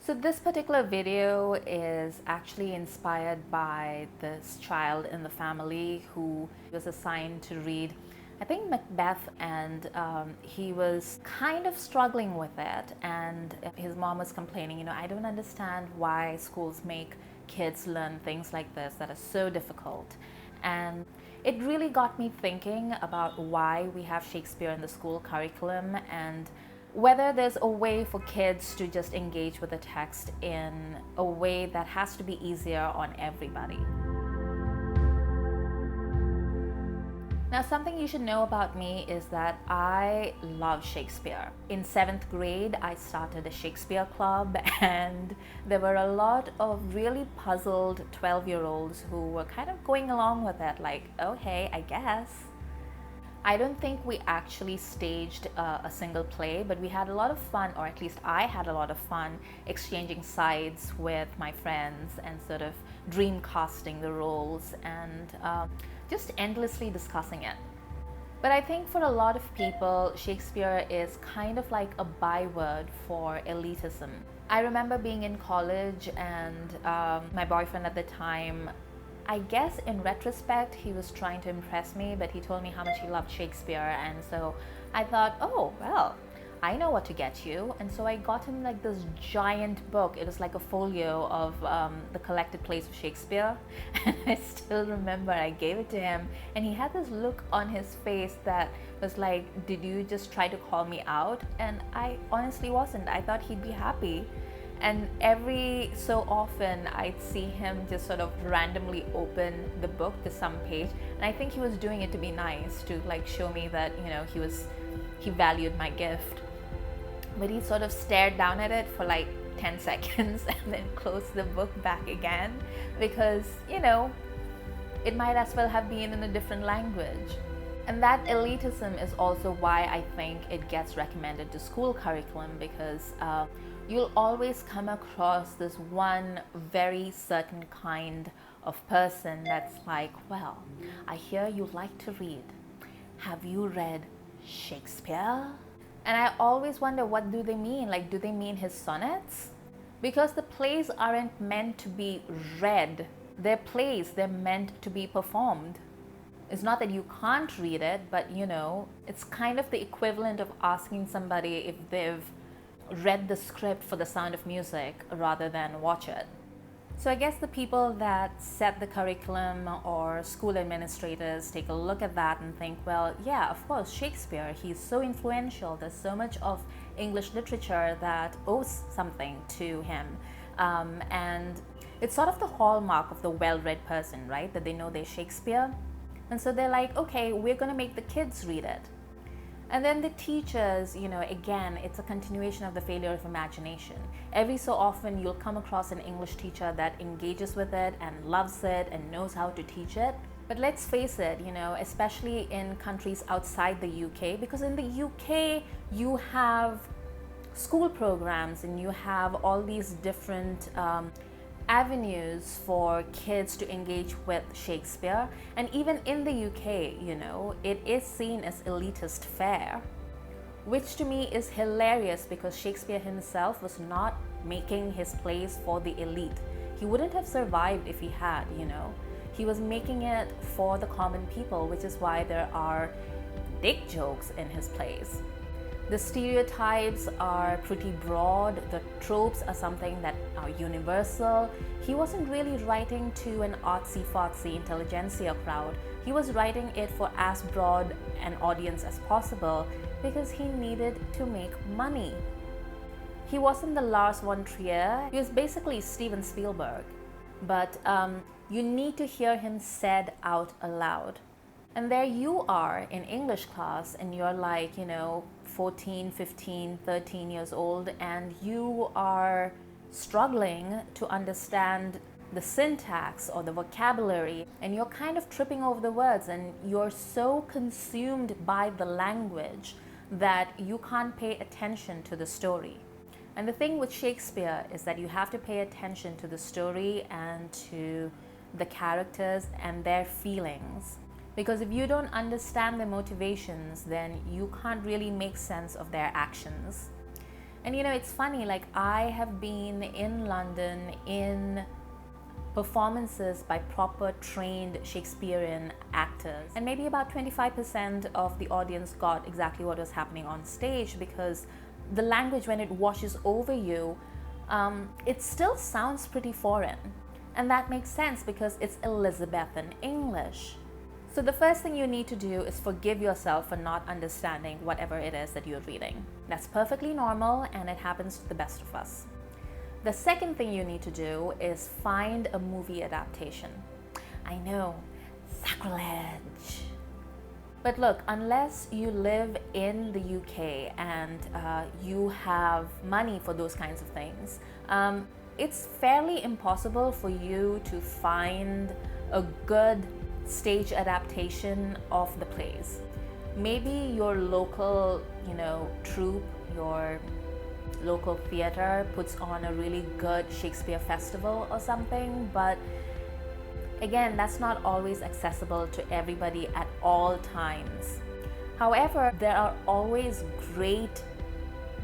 So this particular video is actually inspired by this child in the family who was assigned to read, I think, Macbeth, and he was kind of struggling with it, and his mom was complaining, I don't understand why schools make kids learn things like this that are so difficult. And it really got me thinking about why we have Shakespeare in the school curriculum and whether there's a way for kids to just engage with the text in a way that has to be easier on everybody. Now, something you should know about me is that I love Shakespeare. In 7th grade, I started a Shakespeare club, and there were a lot of really puzzled 12-year-olds who were kind of going along with it, like, oh, hey, I guess. I don't think we actually staged a single play, but we had a lot of fun, or at least I had a lot of fun, exchanging sides with my friends and sort of dream casting the roles and just endlessly discussing it. But I think for a lot of people, Shakespeare is kind of like a byword for elitism. I remember being in college and my boyfriend at the time, I guess in retrospect, he was trying to impress me, but he told me how much he loved Shakespeare. And so I thought, oh, well, I know what to get you. And so I got him like this giant book. It was like a folio of the collected plays of Shakespeare. And I still remember I gave it to him. And he had this look on his face that was like, did you just try to call me out? And I honestly wasn't. I thought he'd be happy. And every so often, I'd see him just sort of randomly open the book to some page. And I think he was doing it to be nice, to like show me that, he valued my gift. But he sort of stared down at it for like 10 seconds and then closed the book back again because, it might as well have been in a different language. And that elitism is also why I think it gets recommended to school curriculum, because you'll always come across this one very certain kind of person that's like, well, I hear you like to read. Have you read Shakespeare? And I always wonder, what do they mean? Like, do they mean his sonnets? Because the plays aren't meant to be read. They're plays, they're meant to be performed. It's not that you can't read it, but it's kind of the equivalent of asking somebody if they've read the script for The Sound of Music rather than watch it. So I guess the people that set the curriculum or school administrators take a look at that and think, well, yeah, of course, Shakespeare, he's so influential. There's so much of English literature that owes something to him. And it's sort of the hallmark of the well-read person, right? That they know their Shakespeare. And so they're like, okay, we're going to make the kids read it. And then the teachers, again, it's a continuation of the failure of imagination. Every so often, you'll come across an English teacher that engages with it and loves it and knows how to teach it. But let's face it, especially in countries outside the UK, because in the UK, you have school programs and you have all these different avenues for kids to engage with Shakespeare. And even in the UK, it is seen as elitist fare, which to me is hilarious because Shakespeare himself was not making his plays for the elite. He wouldn't have survived if he had, He was making it for the common people, which is why there are dick jokes in his plays. The stereotypes are pretty broad, the tropes are something that are universal. He wasn't really writing to an artsy-fartsy intelligentsia crowd. He was writing it for as broad an audience as possible because he needed to make money. He wasn't the Lars von Trier, he was basically Steven Spielberg. But you need to hear him said out aloud. And there you are in English class and you're like, 14, 15, 13 years old, and you are struggling to understand the syntax or the vocabulary, and you're kind of tripping over the words, and you're so consumed by the language that you can't pay attention to the story. And the thing with Shakespeare is that you have to pay attention to the story and to the characters and their feelings. Because if you don't understand their motivations, then you can't really make sense of their actions. And it's funny, like I have been in London in performances by proper trained Shakespearean actors, and maybe about 25% of the audience got exactly what was happening on stage, because the language, when it washes over you, it still sounds pretty foreign. And that makes sense because it's Elizabethan English. So the first thing you need to do is forgive yourself for not understanding whatever it is that you're reading. That's perfectly normal, and it happens to the best of us. The second thing you need to do is find a movie adaptation. I know, sacrilege. But look, unless you live in the UK and you have money for those kinds of things, it's fairly impossible for you to find a good stage adaptation of the plays. Maybe your local, troupe, your local theater puts on a really good Shakespeare festival or something, but again, that's not always accessible to everybody at all times. However, there are always great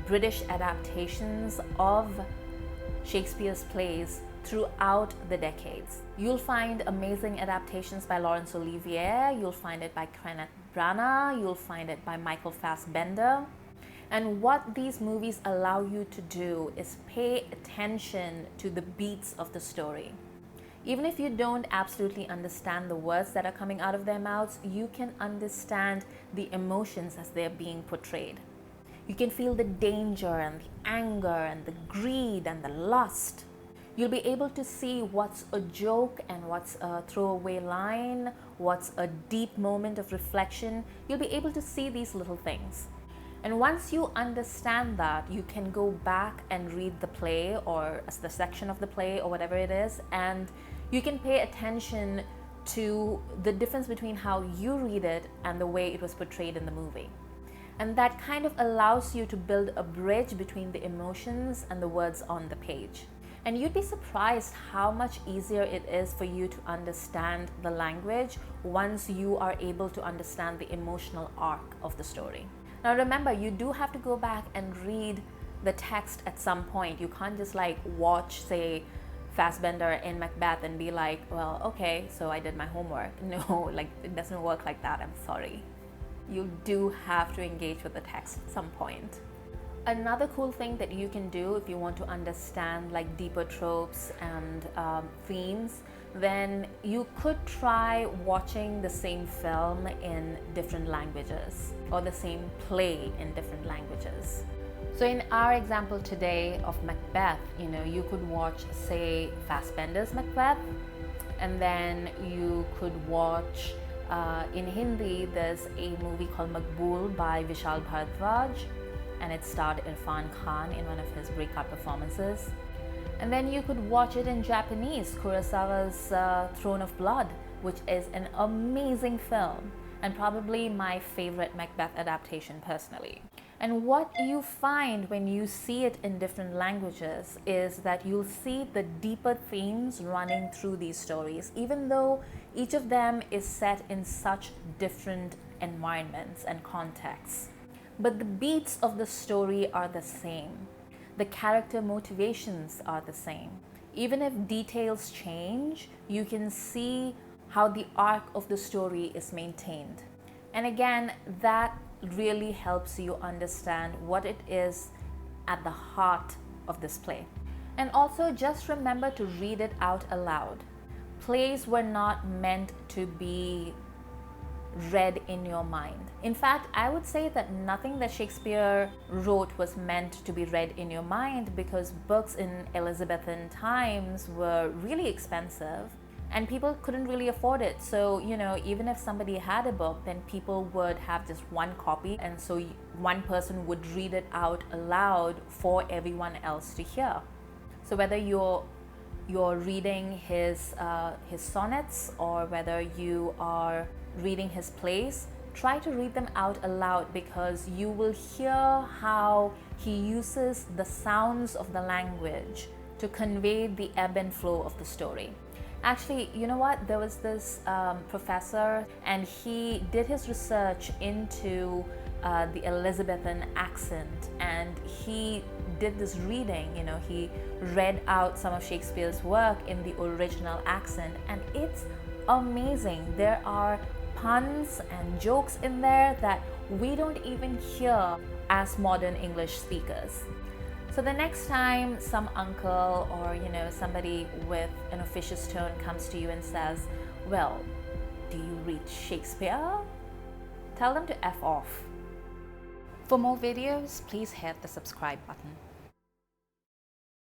British adaptations of Shakespeare's plays throughout the decades. You'll find amazing adaptations by Laurence Olivier, you'll find it by Kenneth Branagh, you'll find it by Michael Fassbender. And what these movies allow you to do is pay attention to the beats of the story. Even if you don't absolutely understand the words that are coming out of their mouths, you can understand the emotions as they're being portrayed. You can feel the danger and the anger and the greed and the lust. You'll be able to see what's a joke and what's a throwaway line, what's a deep moment of reflection. You'll be able to see these little things. And once you understand that, you can go back and read the play or the section of the play or whatever it is, and you can pay attention to the difference between how you read it and the way it was portrayed in the movie. And that kind of allows you to build a bridge between the emotions and the words on the page. And you'd be surprised how much easier it is for you to understand the language once you are able to understand the emotional arc of the story. Now remember, you do have to go back and read the text at some point. You can't just watch, say, Fassbender in Macbeth and be like, well, okay, so I did my homework. No, it doesn't work like that, I'm sorry. You do have to engage with the text at some point. Another cool thing that you can do if you want to understand deeper tropes and themes, then you could try watching the same film in different languages or the same play in different languages. So in our example today of Macbeth, you could watch, say, Fassbender's Macbeth, and then you could watch in Hindi, there's a movie called Maqbool by Vishal Bhardwaj, and it starred Irfan Khan in one of his breakout performances. And then you could watch it in Japanese, Kurosawa's Throne of Blood, which is an amazing film and probably my favorite Macbeth adaptation personally. And what you find when you see it in different languages is that you'll see the deeper themes running through these stories, even though each of them is set in such different environments and contexts. But the beats of the story are the same. The character motivations are the same. Even if details change, you can see how the arc of the story is maintained. And again, that really helps you understand what it is at the heart of this play. And also just remember to read it out aloud. Plays were not meant to be read in your mind. In fact, I would say that nothing that Shakespeare wrote was meant to be read in your mind, because books in Elizabethan times were really expensive and people couldn't really afford it. So, even if somebody had a book, then people would have just one copy, and so one person would read it out aloud for everyone else to hear. So whether you're reading his sonnets or whether you are reading his plays, try to read them out aloud, because you will hear how he uses the sounds of the language to convey the ebb and flow of the story. Actually, you know what? There was this professor, and he did his research into the Elizabethan accent, and he did this reading. He read out some of Shakespeare's work in the original accent, and it's amazing. There are puns and jokes in there that we don't even hear as modern English speakers. So the next time some uncle or somebody with an officious tone comes to you and says, well, do you read Shakespeare? Tell them to F off. For more videos, please hit the subscribe button.